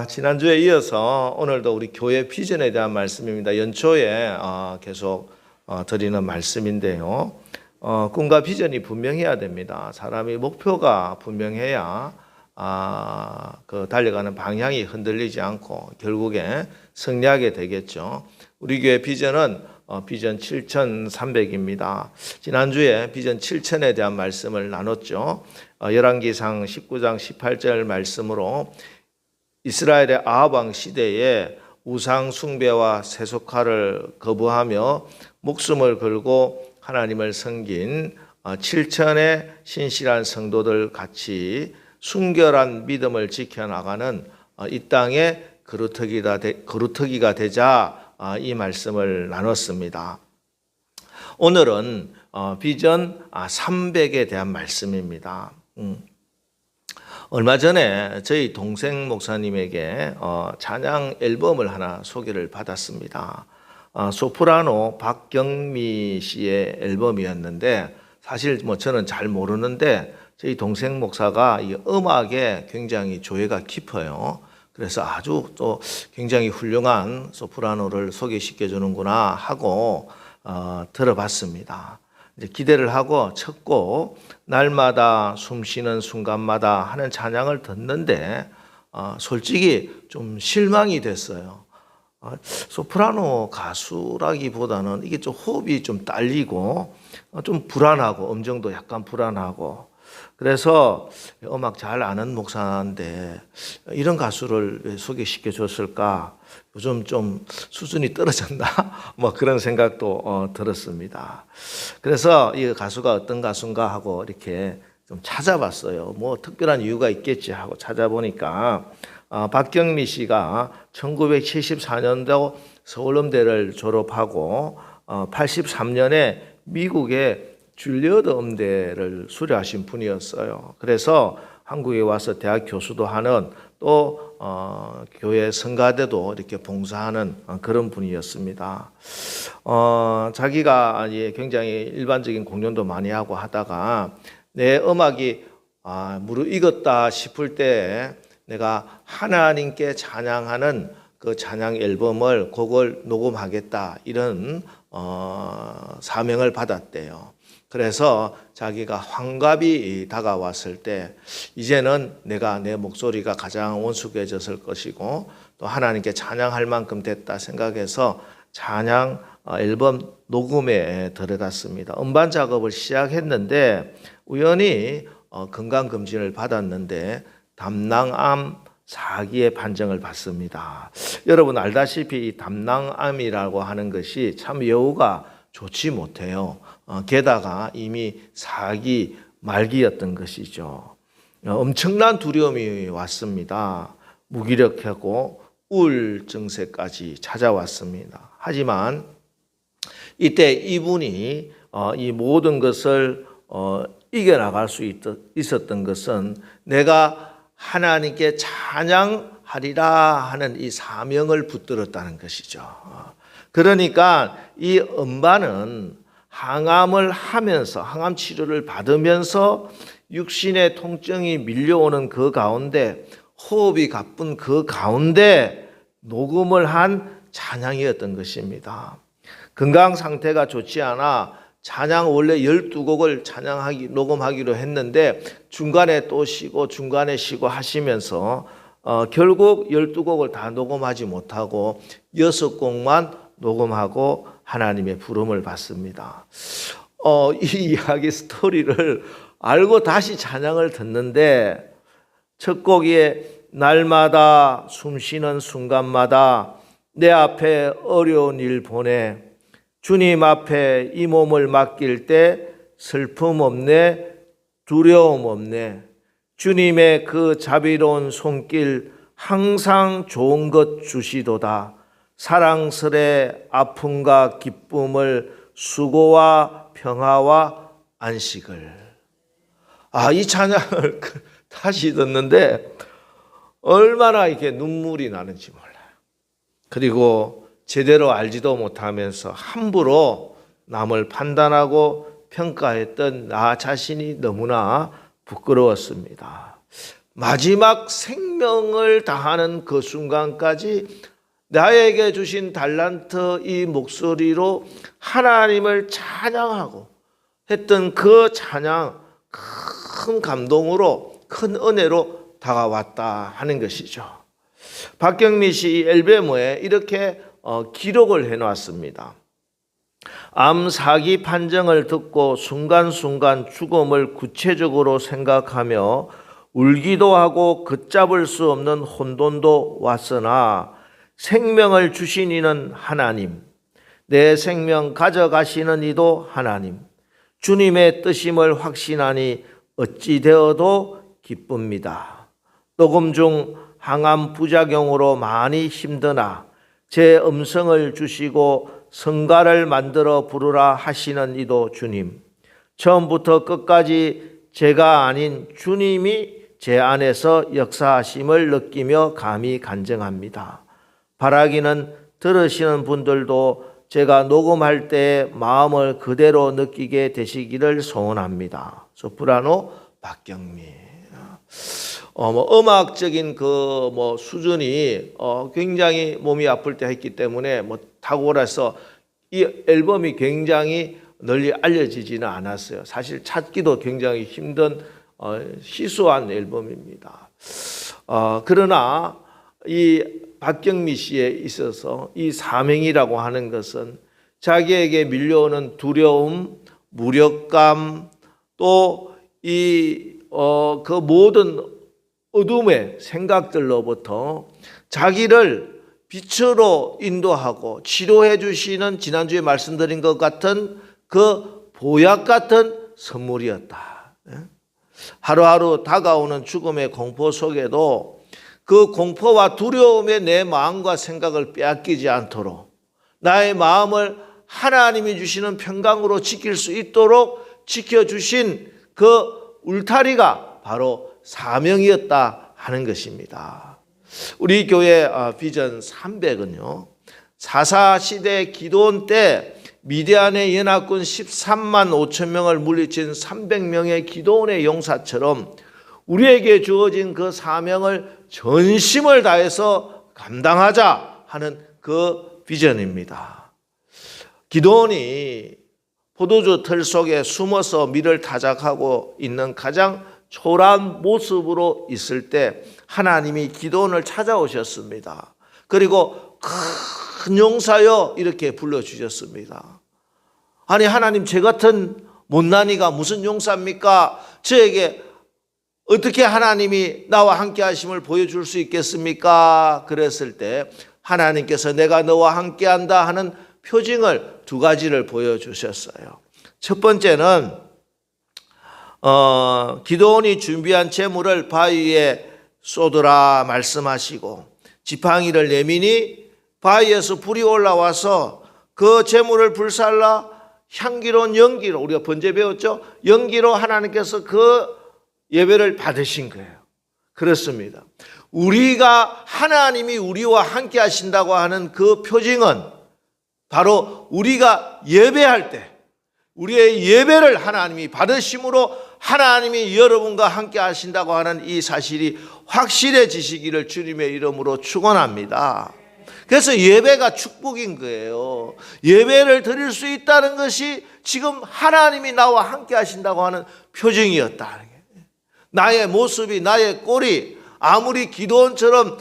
지난주에 이어서 오늘도 우리 교회 비전에 대한 말씀입니다. 연초에 계속 드리는 말씀인데요. 꿈과 비전이 분명해야 됩니다. 사람이 목표가 분명해야 그 달려가는 방향이 흔들리지 않고 결국에 승리하게 되겠죠. 우리 교회 비전은 비전 7300입니다. 지난주에 비전 7000에 대한 말씀을 나눴죠. 열왕기상 19장 18절 말씀으로 이스라엘의 아합 왕 시대에 우상 숭배와 세속화를 거부하며 목숨을 걸고 하나님을 섬긴 7천의 신실한 성도들 같이 순결한 믿음을 지켜나가는 이 땅의 거루터기가 되자 이 말씀을 나눴습니다. 오늘은 비전 300에 대한 말씀입니다. 얼마 전에 저희 동생 목사님에게 찬양 앨범을 하나 소개를 받았습니다. 소프라노 박경미 씨의 앨범이었는데 사실 저는 잘 모르는데 저희 동생 목사가 이 음악에 굉장히 조예가 깊어요. 그래서 아주 또 굉장히 훌륭한 소프라노를 소개시켜 주는구나 하고 들어봤습니다. 이제 기대를 하고 첫 곡 날마다 숨쉬는 순간마다 하는 찬양을 듣는데 솔직히 좀 실망이 됐어요. 소프라노 가수라기보다는 이게 좀 호흡이 좀 딸리고 좀 불안하고 음정도 약간 불안하고 그래서 음악 잘 아는 목사인데 이런 가수를 소개시켜 줬을까? 요즘 좀 수준이 떨어졌나? 뭐 그런 생각도 들었습니다. 그래서 이 가수가 어떤 가수인가 하고 이렇게 좀 찾아봤어요. 뭐 특별한 이유가 있겠지 하고 찾아보니까 박경미 씨가 1974년도 서울음대를 졸업하고 83년에 미국의 줄리어드 음대를 수료하신 분이었어요. 그래서 한국에 와서 대학 교수도 하는 또 교회 성가대도 이렇게 봉사하는 그런 분이었습니다. 자기가 굉장히 일반적인 공연도 많이 하고 하다가 내 음악이 무르익었다 싶을 때 내가 하나님께 찬양하는 그 찬양 앨범을 곡을 녹음하겠다 이런 사명을 받았대요. 그래서 자기가 환갑이 다가왔을 때 이제는 내가 내 목소리가 가장 온숙해졌을 것이고 또 하나님께 찬양할 만큼 됐다 생각해서 찬양 앨범 녹음에 들어갔습니다. 음반 작업을 시작했는데 우연히 건강검진을 받았는데 담낭암 4기의 판정을 받습니다. 여러분 알다시피 이 담낭암이라고 하는 것이 참 여우가 좋지 못해요. 게다가 이미 4기 말기였던 것이죠. 엄청난 두려움이 왔습니다. 무기력하고 우울 증세까지 찾아왔습니다. 하지만 이때 이분이 이 모든 것을 이겨나갈 수 있었던 것은 내가 하나님께 찬양하리라 하는 이 사명을 붙들었다는 것이죠. 그러니까 이 음반은 항암을 하면서 항암 치료를 받으면서 육신의 통증이 밀려오는 그 가운데 호흡이 가쁜 그 가운데 녹음을 한 찬양이었던 것입니다. 건강 상태가 좋지 않아 찬양 원래 12곡을 녹음하기로 했는데 중간에 또 쉬고 중간에 쉬고 하시면서 결국 12곡을 다 녹음하지 못하고 6곡만 녹음하고 하나님의 부름을 받습니다. 이 이야기 스토리를 알고 다시 찬양을 듣는데 첫 곡에 날마다 숨쉬는 순간마다 내 앞에 어려운 일 보내 주님 앞에 이 몸을 맡길 때 슬픔 없네 두려움 없네 주님의 그 자비로운 손길 항상 좋은 것 주시도다 사랑스레 아픔과 기쁨을 수고와 평화와 안식을 이 찬양을 다시 듣는데 얼마나 이렇게 눈물이 나는지 몰라요. 그리고 제대로 알지도 못하면서 함부로 남을 판단하고 평가했던 나 자신이 너무나 부끄러웠습니다. 마지막 생명을 다하는 그 순간까지 나에게 주신 달란트 이 목소리로 하나님을 찬양하고 했던 그 찬양, 큰 감동으로, 큰 은혜로 다가왔다 하는 것이죠. 박경미 씨 앨범에 이렇게 기록을 해놨습니다. 암 사기 판정을 듣고 순간순간 죽음을 구체적으로 생각하며 울기도 하고 걷잡을 수 없는 혼돈도 왔으나 생명을 주신 이는 하나님, 내 생명 가져가시는 이도 하나님, 주님의 뜻임을 확신하니 어찌 되어도 기쁩니다. 녹음 중 항암 부작용으로 많이 힘드나 제 음성을 주시고 성가를 만들어 부르라 하시는 이도 주님, 처음부터 끝까지 제가 아닌 주님이 제 안에서 역사하심을 느끼며 감히 간증합니다. 바라기는 들으시는 분들도 제가 녹음할 때 마음을 그대로 느끼게 되시기를 소원합니다. 소프라노 박경미. 음악적인 수준이 굉장히 몸이 아플 때 했기 때문에 탁월해서 이 앨범이 굉장히 널리 알려지지는 않았어요. 사실 찾기도 굉장히 힘든 희소한 앨범입니다. 그러나 이 박경미 씨에 있어서 이 사명이라고 하는 것은 자기에게 밀려오는 두려움, 무력감, 또 그 모든 어둠의 생각들로부터 자기를 빛으로 인도하고 치료해 주시는, 지난주에 말씀드린 것 같은 그 보약 같은 선물이었다. 하루하루 다가오는 죽음의 공포 속에도 그 공포와 두려움에 내 마음과 생각을 빼앗기지 않도록 나의 마음을 하나님이 주시는 평강으로 지킬 수 있도록 지켜주신 그 울타리가 바로 사명이었다 하는 것입니다. 우리 교회 비전 300은요, 4.4 시대 기도원 때 미디안의 연합군 13만 5천 명을 물리친 300명의 기도원의 용사처럼 우리에게 주어진 그 사명을 전심을 다해서 감당하자 하는 그 비전입니다. 기도원이 포도주 틀 속에 숨어서 밀을 타작하고 있는 가장 초라한 모습으로 있을 때 하나님이 기도원을 찾아오셨습니다. 그리고 큰 용사여 이렇게 불러주셨습니다. 아니, 하나님, 저 같은 못난이가 무슨 용사입니까? 저에게 어떻게 하나님이 나와 함께 하심을 보여줄 수 있겠습니까? 그랬을 때 하나님께서 내가 너와 함께 한다 하는 표징을 두 가지를 보여주셨어요. 첫 번째는 기도원이 준비한 재물을 바위에 쏟으라 말씀하시고 지팡이를 내미니 바위에서 불이 올라와서 그 재물을 불살라 향기로운 연기로, 우리가 번제 배웠죠? 연기로 하나님께서 그 예배를 받으신 거예요. 그렇습니다. 우리가 하나님이 우리와 함께 하신다고 하는 그 표징은 바로 우리가 예배할 때 우리의 예배를 하나님이 받으심으로 하나님이 여러분과 함께 하신다고 하는 이 사실이 확실해지시기를 주님의 이름으로 축원합니다. 그래서 예배가 축복인 거예요. 예배를 드릴 수 있다는 것이 지금 하나님이 나와 함께 하신다고 하는 표징이었다. 나의 모습이, 나의 꼴이 아무리 기도원처럼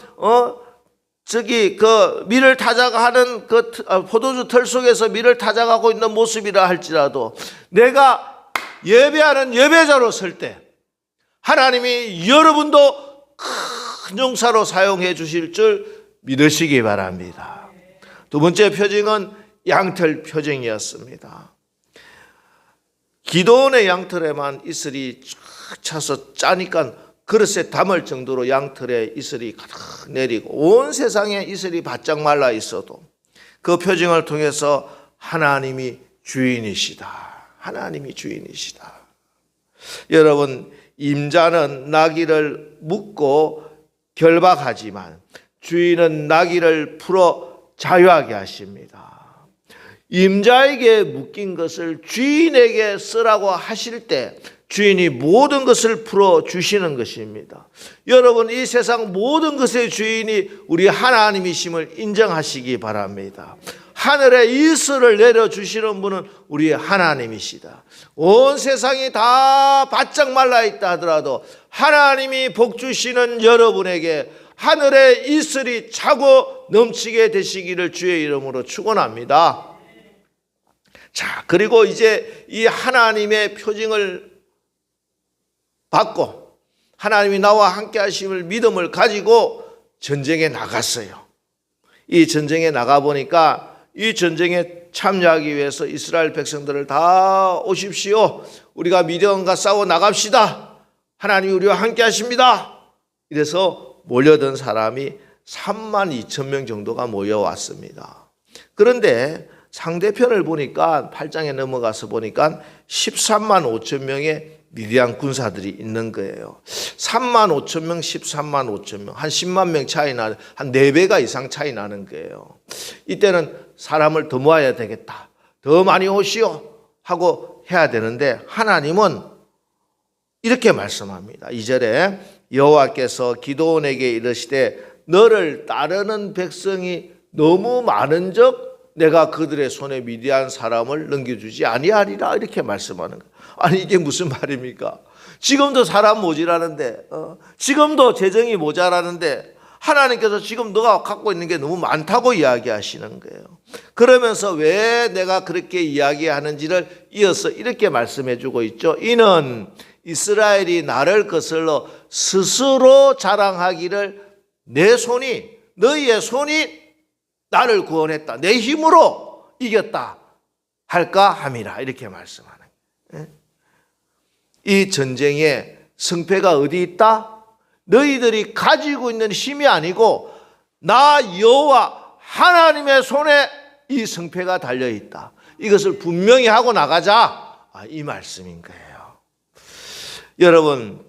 밀을 타작하는 그 포도주 틀 속에서 밀을 타작하고 있는 모습이라 할지라도 내가 예배하는 예배자로 설 때 하나님이 여러분도 큰 용사로 사용해 주실 줄 믿으시기 바랍니다. 두 번째 표징은 양털 표징이었습니다. 기도원의 양털에만 이슬이 쫙 차서 짜니까 그릇에 담을 정도로 양털에 이슬이 가득 내리고 온 세상에 이슬이 바짝 말라 있어도 그 표징을 통해서 하나님이 주인이시다. 하나님이 주인이시다. 여러분, 임자는 나귀를 묶고 결박하지만 주인은 나귀를 풀어 자유하게 하십니다. 임자에게 묶인 것을 주인에게 쓰라고 하실 때 주인이 모든 것을 풀어주시는 것입니다. 여러분, 이 세상 모든 것의 주인이 우리 하나님이심을 인정하시기 바랍니다. 하늘에 이슬을 내려주시는 분은 우리 하나님이시다. 온 세상이 다 바짝 말라있다 하더라도 하나님이 복 주시는 여러분에게 하늘에 이슬이 차고 넘치게 되시기를 주의 이름으로 축원합니다. 자, 그리고 이제 이 하나님의 표징을 받고 하나님이 나와 함께 하심을 믿음을 가지고 전쟁에 나갔어요. 이 전쟁에 나가보니까 이 전쟁에 참여하기 위해서 이스라엘 백성들을 다 오십시오. 우리가 미디안과 싸워 나갑시다. 하나님이 우리와 함께 하십니다. 이래서 몰려든 사람이 32,000명 정도가 모여왔습니다. 그런데 상대편을 보니까 8장에 넘어가서 보니까 13만 5천 명의 미디안 군사들이 있는 거예요. 3만 5천 명, 13만 5천 명, 한 10만 명 차이 나는, 한 4배가 이상 차이 나는 거예요. 이때는 사람을 더 모아야 되겠다. 더 많이 오시오 하고 해야 되는데 하나님은 이렇게 말씀합니다. 2절에 여호와께서 기드온에게 이르시되 너를 따르는 백성이 너무 많은즉 내가 그들의 손에 미디안 사람을 넘겨주지 아니하리라 이렇게 말씀하는 거예요. 아니 이게 무슨 말입니까? 지금도 사람 모자라는데 지금도 재정이 모자라는데 하나님께서 지금 너가 갖고 있는 게 너무 많다고 이야기하시는 거예요. 그러면서 왜 내가 그렇게 이야기하는지를 이어서 이렇게 말씀해 주고 있죠. 이는 이스라엘이 나를 거슬러 스스로 자랑하기를 내 손이 너희의 손이 나를 구원했다. 내 힘으로 이겼다. 할까 함이라. 이렇게 말씀하는 거예요. 이 전쟁의 승패가 어디 있다? 너희들이 가지고 있는 힘이 아니고 나 여호와 하나님의 손에 이 승패가 달려있다. 이것을 분명히 하고 나가자. 이 말씀인 거예요. 여러분,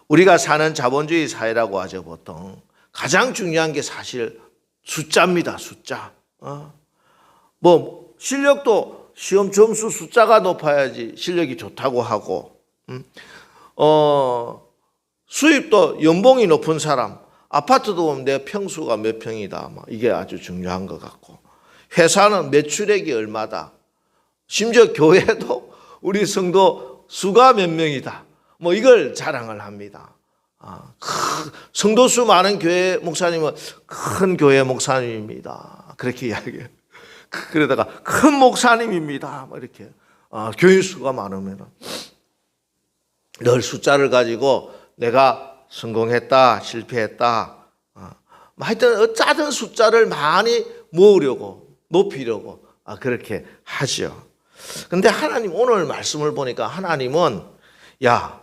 우리가 사는 자본주의 사회라고 하죠. 보통 가장 중요한 게 사실 숫자입니다. 숫자. 뭐 실력도 시험 점수 숫자가 높아야지 실력이 좋다고 하고, 수입도 연봉이 높은 사람, 아파트도 보면 내 평수가 몇 평이다. 이게 아주 중요한 것 같고, 회사는 매출액이 얼마다. 심지어 교회도 우리 성도 수가 몇 명이다. 뭐 이걸 자랑을 합니다. 성도 수 많은 교회 목사님은 큰 교회 목사님입니다. 그렇게 이야기해요. 그러다가 큰 목사님입니다. 이렇게 교인 수가 많으면 늘 숫자를 가지고 내가 성공했다, 실패했다. 하여튼 어쩌든 숫자를 많이 모으려고 높이려고 그렇게 하죠. 근데 하나님 오늘 말씀을 보니까 하나님은 야,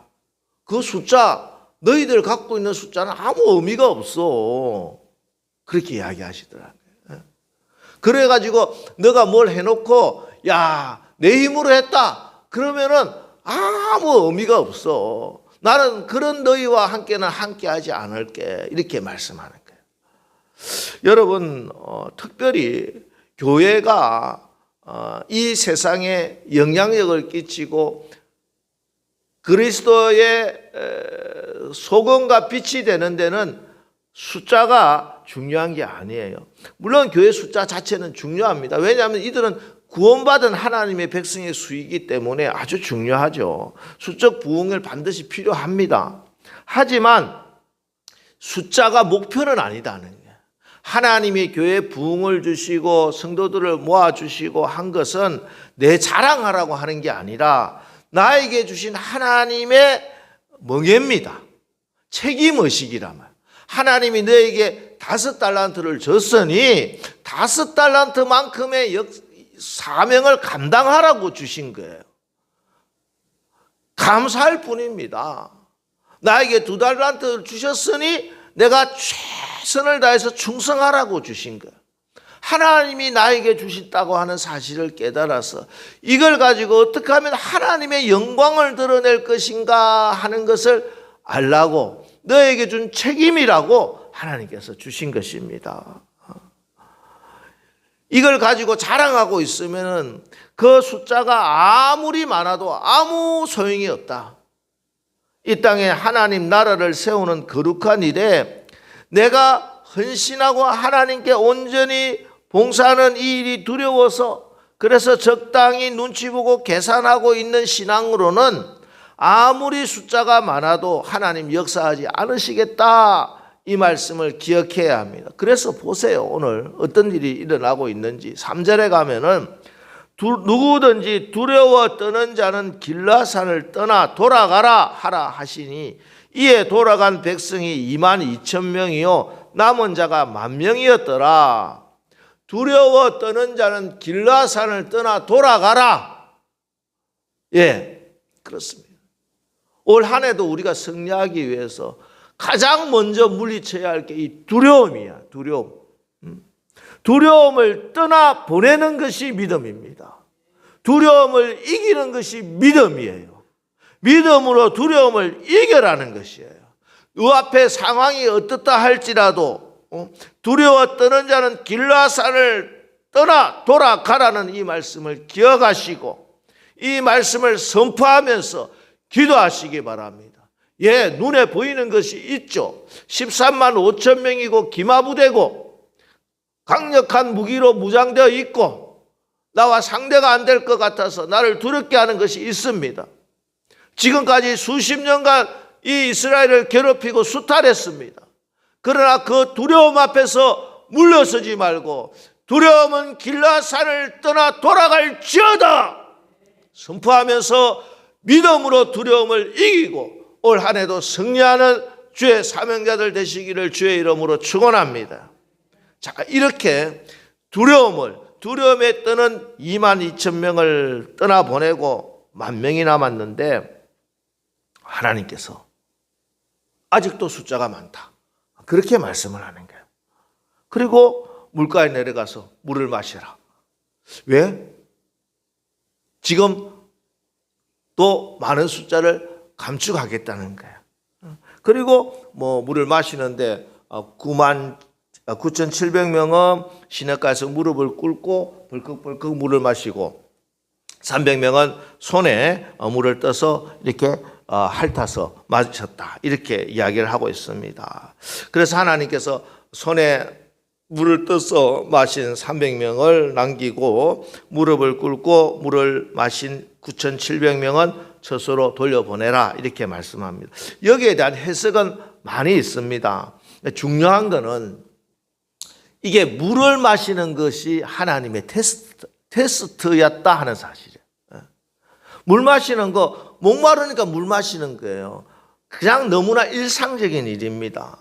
그 숫자 너희들 갖고 있는 숫자는 아무 의미가 없어. 그렇게 이야기하시더라고요. 그래가지고 너가 뭘 해놓고 야, 내 힘으로 했다. 그러면은 아무 의미가 없어. 나는 그런 너희와 함께는 함께하지 않을게. 이렇게 말씀하는 거예요. 여러분, 특별히 교회가 이 세상에 영향력을 끼치고 그리스도의 소금과 빛이 되는 데는 숫자가 중요한 게 아니에요. 물론 교회 숫자 자체는 중요합니다. 왜냐하면 이들은 구원받은 하나님의 백성의 수이기 때문에 아주 중요하죠. 수적 부흥을 반드시 필요합니다. 하지만 숫자가 목표는 아니다는 거예요. 하나님이 교회에 부흥을 주시고 성도들을 모아주시고 한 것은 내 자랑하라고 하는 게 아니라 나에게 주신 하나님의 멍해입니다. 책임의식이란 말. 하나님이 너에게 5달란트를 줬으니 5달란트만큼의 사명을 감당하라고 주신 거예요. 감사할 뿐입니다. 나에게 2달란트를 주셨으니 내가 최선을 다해서 충성하라고 주신 거예요. 하나님이 나에게 주셨다고 하는 사실을 깨달아서 이걸 가지고 어떻게 하면 하나님의 영광을 드러낼 것인가 하는 것을 알라고 너에게 준 책임이라고 하나님께서 주신 것입니다. 이걸 가지고 자랑하고 있으면은 그 숫자가 아무리 많아도 아무 소용이 없다. 이 땅에 하나님 나라를 세우는 거룩한 일에 내가 헌신하고 하나님께 온전히 봉사하는 이 일이 두려워서 그래서 적당히 눈치 보고 계산하고 있는 신앙으로는 아무리 숫자가 많아도 하나님 역사하지 않으시겠다. 이 말씀을 기억해야 합니다. 그래서 보세요. 오늘 어떤 일이 일어나고 있는지 3절에 가면은 누구든지 두려워 떠는 자는 길라산을 떠나 돌아가라 하라 하시니 이에 돌아간 백성이 22,000명이요 남은 자가 10,000명이었더라. 두려워 떠는 자는 길라산을 떠나 돌아가라. 예, 그렇습니다. 올 한 해도 우리가 승리하기 위해서 가장 먼저 물리쳐야 할 게 이 두려움이야. 두려움. 두려움을 떠나 보내는 것이 믿음입니다. 두려움을 이기는 것이 믿음이에요. 믿음으로 두려움을 이겨라는 것이에요. 그 앞에 상황이 어떻다 할지라도 두려워 떠는 자는 길라산을 떠나 돌아가라는 이 말씀을 기억하시고 이 말씀을 선포하면서 기도하시기 바랍니다. 예, 눈에 보이는 것이 있죠. 13만 5천 명이고 기마부대고 강력한 무기로 무장되어 있고 나와 상대가 안 될 것 같아서 나를 두렵게 하는 것이 있습니다. 지금까지 수십 년간 이 이스라엘을 괴롭히고 수탈했습니다. 그러나 그 두려움 앞에서 물러서지 말고 두려움은 길라산을 떠나 돌아갈지어다 선포하면서 믿음으로 두려움을 이기고 올 한 해도 승리하는 주의 사명자들 되시기를 주의 이름으로 축원합니다. 자, 이렇게 두려움에 떠는 22,000명을 떠나보내고 10,000명이 남았는데 하나님께서 아직도 숫자가 많다. 그렇게 말씀을 하는 거예요. 그리고 물가에 내려가서 물을 마시라. 왜? 지금 또 많은 숫자를 감축하겠다는 거예요. 그리고 물을 마시는데 99,700명은 시냇가에서 무릎을 꿇고 벌컥벌컥 물을 마시고 300명은 손에 물을 떠서 이렇게 핥아서 마셨다. 이렇게 이야기를 하고 있습니다. 그래서 하나님께서 손에 물을 떠서 마신 300명을 남기고 무릎을 꿇고 물을 마신 9,700명은 저소로 돌려보내라 이렇게 말씀합니다. 여기에 대한 해석은 많이 있습니다. 중요한 것은 이게 물을 마시는 것이 하나님의 테스트였다 하는 사실이에요. 물 마시는 거 목마르니까 물 마시는 거예요. 그냥 너무나 일상적인 일입니다.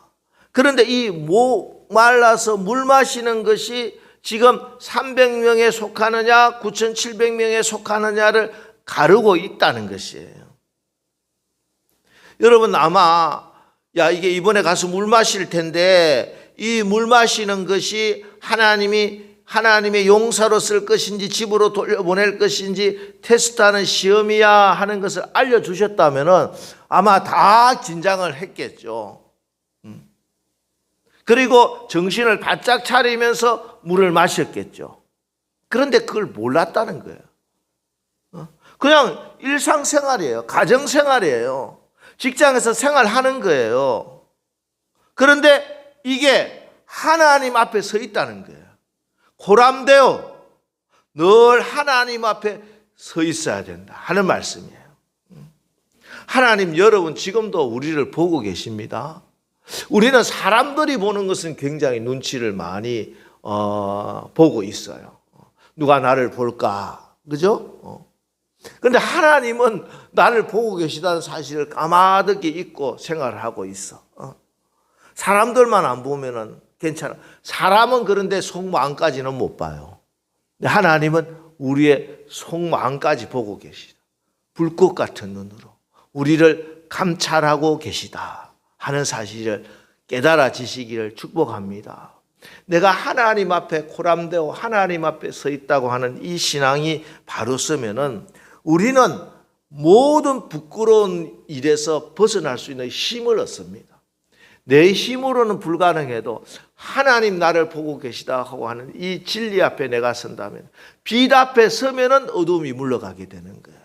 그런데 이 목말라서 물 마시는 것이 지금 300명에 속하느냐 9,700명에 속하느냐를 가르고 있다는 것이에요. 여러분 아마 이게 이번에 가서 물 마실 텐데 이 물 마시는 것이 하나님의 용사로 쓸 것인지 집으로 돌려보낼 것인지 테스트하는 시험이야 하는 것을 알려주셨다면 아마 다 긴장을 했겠죠. 그리고 정신을 바짝 차리면서 물을 마셨겠죠. 그런데 그걸 몰랐다는 거예요. 그냥 일상생활이에요. 가정생활이에요. 직장에서 생활하는 거예요. 그런데 이게 하나님 앞에 서 있다는 거예요. 고람되어 늘 하나님 앞에 서 있어야 된다 하는 말씀이에요. 하나님 여러분 지금도 우리를 보고 계십니다. 우리는 사람들이 보는 것은 굉장히 눈치를 많이 보고 있어요. 누가 나를 볼까? 그죠? 그런데 하나님은 나를 보고 계시다는 사실을 까마득히 잊고 생활을 하고 있어. 사람들만 안 보면은 괜찮아. 사람은 그런데 속마음까지는 못 봐요. 근데 하나님은 우리의 속마음까지 보고 계시다. 불꽃 같은 눈으로 우리를 감찰하고 계시다 하는 사실을 깨달아지시기를 축복합니다. 내가 하나님 앞에 코람되어 하나님 앞에 서 있다고 하는 이 신앙이 바로 서면은 우리는 모든 부끄러운 일에서 벗어날 수 있는 힘을 얻습니다. 내 힘으로는 불가능해도 하나님 나를 보고 계시다 하고 하는 이 진리 앞에 내가 선다면, 빛 앞에 서면은 어둠이 물러가게 되는 거야.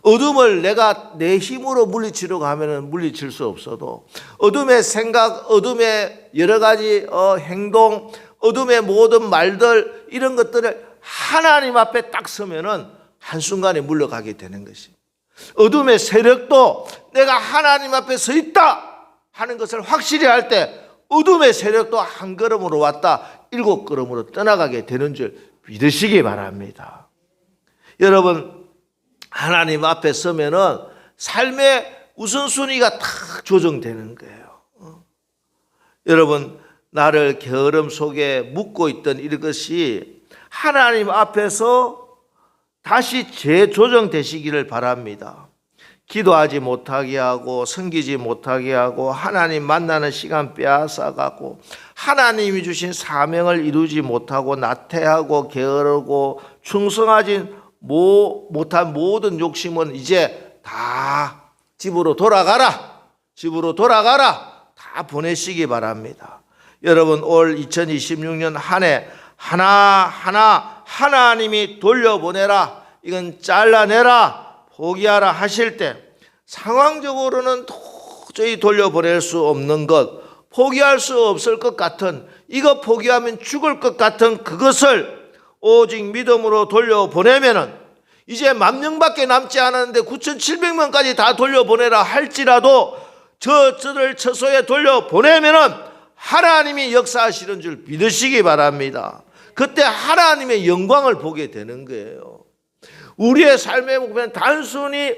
어둠을 내가 내 힘으로 물리치려고 하면은 물리칠 수 없어도, 어둠의 생각, 어둠의 여러 가지 행동, 어둠의 모든 말들, 이런 것들을 하나님 앞에 딱 서면은 한순간에 물러가게 되는 것이. 어둠의 세력도 내가 하나님 앞에 서 있다 하는 것을 확실히 할 때 어둠의 세력도 한 걸음으로 왔다 7걸음으로 떠나가게 되는 줄 믿으시기 바랍니다. 여러분, 하나님 앞에 서면은 삶의 우선순위가 딱 조정되는 거예요. 여러분, 나를 게으름 속에 묻고 있던 이것이 하나님 앞에서 다시 재조정되시기를 바랍니다. 기도하지 못하게 하고 섬기지 못하게 하고 하나님 만나는 시간 빼앗아가고 하나님이 주신 사명을 이루지 못하고 나태하고 게으르고 충성하지 못한 모든 욕심은 이제 다 집으로 돌아가라 다 보내시기 바랍니다. 여러분, 올 2026년 한 해 하나하나 하나님이 돌려보내라, 이건 잘라내라, 포기하라 하실 때 상황적으로는 도저히 돌려보낼 수 없는 것, 포기할 수 없을 것 같은, 이거 포기하면 죽을 것 같은 그것을 오직 믿음으로 돌려보내면은 이제 10,000명밖에 남지 않았는데 9,700명까지 다 돌려보내라 할지라도 저를 처소에 돌려보내면은 하나님이 역사하시는 줄 믿으시기 바랍니다. 그때 하나님의 영광을 보게 되는 거예요. 우리의 삶의 목표는 단순히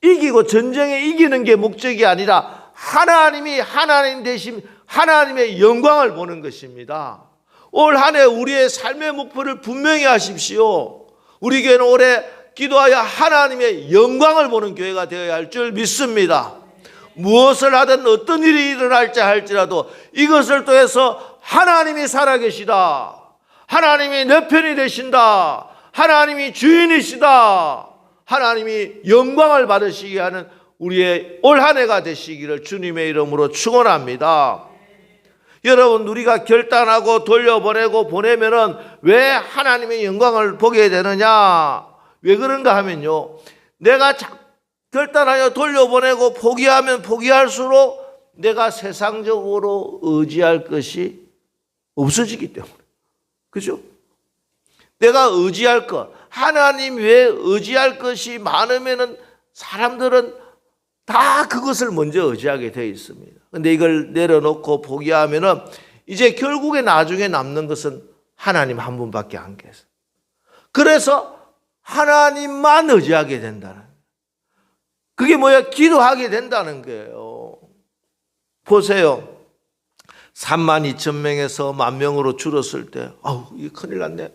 이기고 전쟁에 이기는 게 목적이 아니라 하나님이 하나님 되신 하나님의 영광을 보는 것입니다. 올 한 해 우리의 삶의 목표를 분명히 하십시오. 우리 교회는 올해 기도하여 하나님의 영광을 보는 교회가 되어야 할 줄 믿습니다. 무엇을 하든 어떤 일이 일어날지 할지라도 이것을 통해서 하나님이 살아계시다, 하나님이 내 편이 되신다, 하나님이 주인이시다, 하나님이 영광을 받으시게 하는 우리의 올 한 해가 되시기를 주님의 이름으로 축원합니다. 여러분, 우리가 결단하고 돌려보내고 보내면은 왜 하나님의 영광을 보게 되느냐? 왜 그런가 하면요, 내가 결단하여 돌려보내고 포기하면 포기할수록 내가 세상적으로 의지할 것이 없어지기 때문에. 그죠? 내가 의지할 것, 하나님 외에 의지할 것이 많으면은 사람들은 다 그것을 먼저 의지하게 되어 있습니다. 근데 이걸 내려놓고 포기하면은 이제 결국에 나중에 남는 것은 하나님 한 분밖에 안 계세요. 그래서 하나님만 의지하게 된다는, 그게 뭐야? 기도하게 된다는 거예요. 보세요. 32,000명에서 10,000명으로 줄었을 때, 이게 큰일 났네.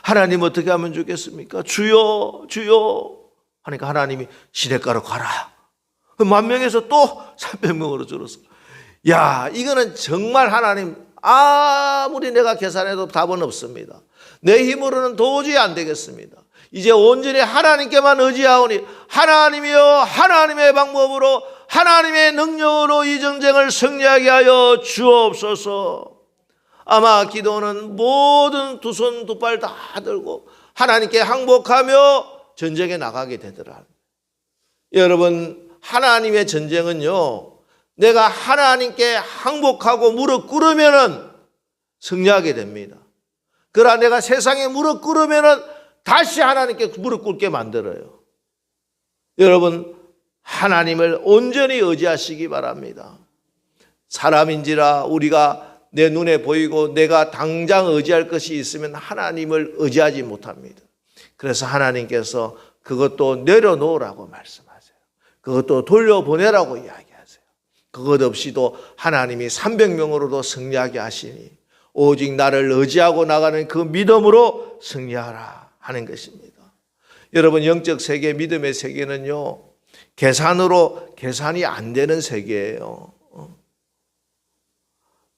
하나님 어떻게 하면 좋겠습니까? 주여, 주여. 하니까 하나님이 시냇가로 가라. 10,000명에서 또 300명으로 줄었어. 야, 이거는 정말 하나님, 아무리 내가 계산해도 답은 없습니다. 내 힘으로는 도저히 안 되겠습니다. 이제 온전히 하나님께만 의지하오니 하나님이여, 하나님의 방법으로 하나님의 능력으로 이 전쟁을 승리하게 하여 주옵소서. 아마 기도는 모든 두 손 두 발 다 들고 하나님께 항복하며 전쟁에 나가게 되더라. 여러분, 하나님의 전쟁은요, 내가 하나님께 항복하고 무릎 꿇으면은 승리하게 됩니다. 그러나 내가 세상에 무릎 꿇으면은 다시 하나님께 무릎 꿇게 만들어요. 여러분, 하나님을 온전히 의지하시기 바랍니다. 사람인지라 우리가 내 눈에 보이고 내가 당장 의지할 것이 있으면 하나님을 의지하지 못합니다. 그래서 하나님께서 그것도 내려놓으라고 말씀하세요. 그것도 돌려보내라고 이야기하세요. 그것 없이도 하나님이 300명으로도 승리하게 하시니 오직 나를 의지하고 나가는 그 믿음으로 승리하라 하는 것입니다. 여러분, 영적 세계, 믿음의 세계는요, 계산으로 계산이 안 되는 세계예요.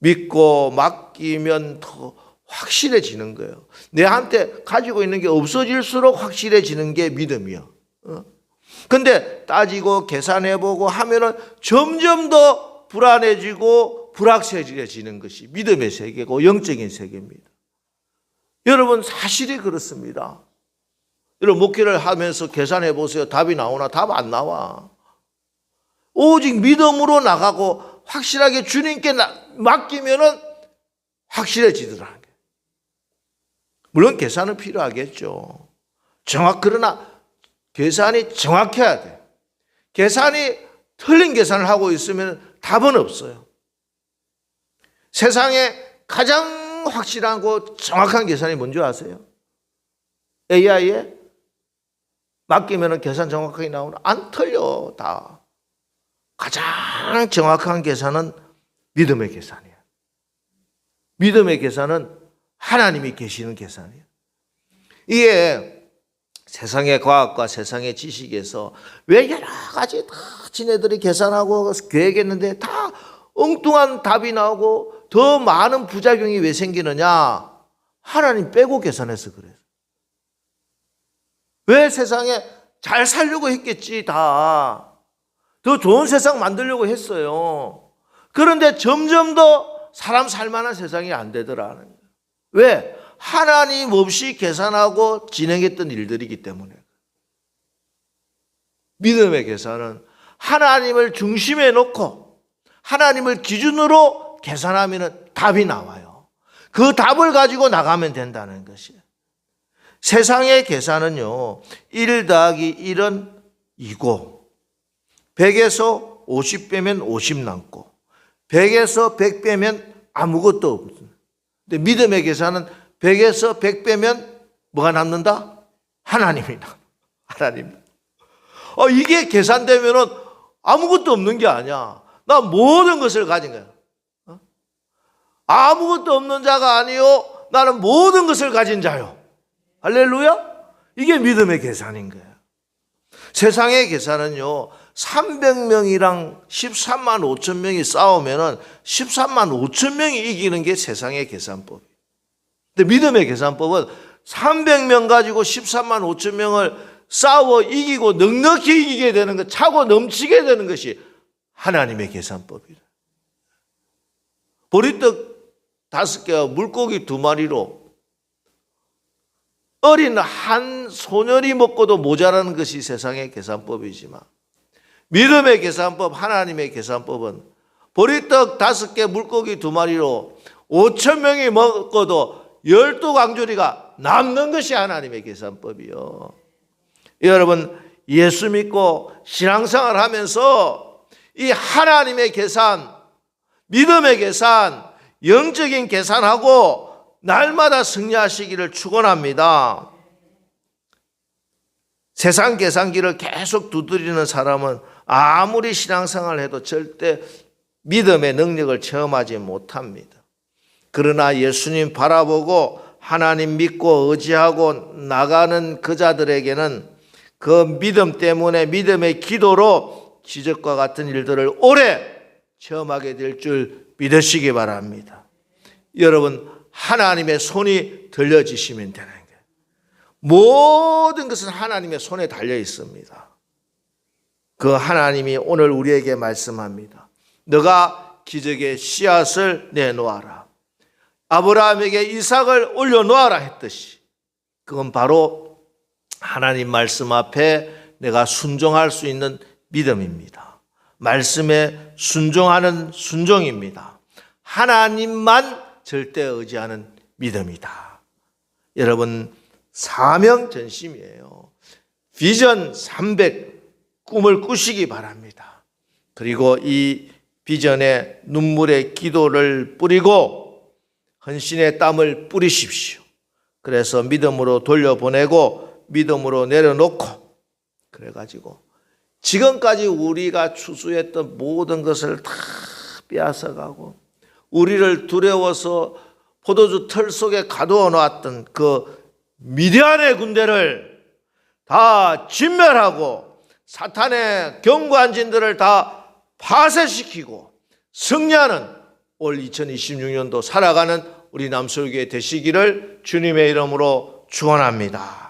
믿고 맡기면 더 확실해지는 거예요. 내한테 가지고 있는 게 없어질수록 확실해지는 게 믿음이요. 근데 따지고 계산해보고 하면은 점점 더 불안해지고 불확실해지는 것이 믿음의 세계고 영적인 세계입니다. 여러분, 사실이 그렇습니다. 여러분, 목회를 하면서 계산해 보세요. 답이 나오나? 답 안 나와. 오직 믿음으로 나가고 확실하게 주님께 맡기면은 확실해지더라는 거예요. 물론 계산은 필요하겠죠. 그러나 계산이 정확해야 돼요. 계산이 틀린 계산을 하고 있으면 답은 없어요. 세상에 가장 확실하고 정확한 계산이 뭔지 아세요? AI에 맡기면 계산 정확하게 나오나? 안 틀려, 다. 가장 정확한 계산은 믿음의 계산이에요. 믿음의 계산은 하나님이 계시는 계산이에요. 이게 세상의 과학과 세상의 지식에서 왜 여러 가지 다 지네들이 계산하고 계획했는데 다 엉뚱한 답이 나오고 더 많은 부작용이 왜 생기느냐? 하나님 빼고 계산해서 그래요. 왜 세상에 잘 살려고 했겠지, 다. 더 좋은 세상 만들려고 했어요. 그런데 점점 더 사람 살만한 세상이 안 되더라는 거예요. 왜? 하나님 없이 계산하고 진행했던 일들이기 때문에. 믿음의 계산은 하나님을 중심에 놓고 하나님을 기준으로 계산하면 답이 나와요. 그 답을 가지고 나가면 된다는 것이에요. 세상의 계산은요, 1 더하기 1은 2고 100에서 50 빼면 50 남고 100에서 100 빼면 아무것도 없어요. 근데 믿음의 계산은 100에서 100 빼면 뭐가 남는다? 하나님이 남아. 하나님. 이게 계산되면은 아무것도 없는 게 아니야. 나 모든 것을 가진 거야. 아무것도 없는 자가 아니요, 나는 모든 것을 가진 자요. 할렐루야? 이게 믿음의 계산인 거예요. 세상의 계산은요, 300명이랑 13만 5천 명이 싸우면은 13만 5천 명이 이기는 게 세상의 계산법이에요. 근데 믿음의 계산법은 300명 가지고 13만 5천 명을 싸워 이기고 넉넉히 이기게 되는 것, 차고 넘치게 되는 것이 하나님의 계산법이에요. 보리떡 5개와 물고기 2마리로 어린 한 소년이 먹고도 모자라는 것이 세상의 계산법이지만, 믿음의 계산법, 하나님의 계산법은 보리떡 5개, 물고기 2마리로 5천 명이 먹고도 12강조리가 남는 것이 하나님의 계산법이요. 여러분, 예수 믿고 신앙생활 하면서 이 하나님의 계산, 믿음의 계산, 영적인 계산하고 날마다 승리하시기를 축원합니다. 세상 계산기를 계속 두드리는 사람은 아무리 신앙생활을 해도 절대 믿음의 능력을 체험하지 못합니다. 그러나 예수님 바라보고 하나님 믿고 의지하고 나가는 그 자들에게는 그 믿음 때문에 믿음의 기도로 기적과 같은 일들을 오래 체험하게 될 줄 믿으시기 바랍니다. 여러분, 하나님의 손이 들려지시면 되는 거예요. 모든 것은 하나님의 손에 달려 있습니다. 그 하나님이 오늘 우리에게 말씀합니다. 너가 기적의 씨앗을 내놓아라. 아브라함에게 이삭을 올려놓아라 했듯이, 그건 바로 하나님 말씀 앞에 내가 순종할 수 있는 믿음입니다. 말씀에 순종하는 순종입니다. 하나님만 절대 의지하는 믿음이다. 여러분, 사명전심이에요. 비전 300 꿈을 꾸시기 바랍니다. 그리고 이 비전에 눈물의 기도를 뿌리고 헌신의 땀을 뿌리십시오. 그래서 믿음으로 돌려보내고 믿음으로 내려놓고, 그래가지고 지금까지 우리가 추수했던 모든 것을 다 빼앗아가고 우리를 두려워서 포도주 털 속에 가두어 놨던 그 미디안의 군대를 다 진멸하고 사탄의 견고한 진들을 다 파쇄시키고 승리하는 올 2026년도 살아가는 우리 남솔교회 되시기를 주님의 이름으로 축원합니다.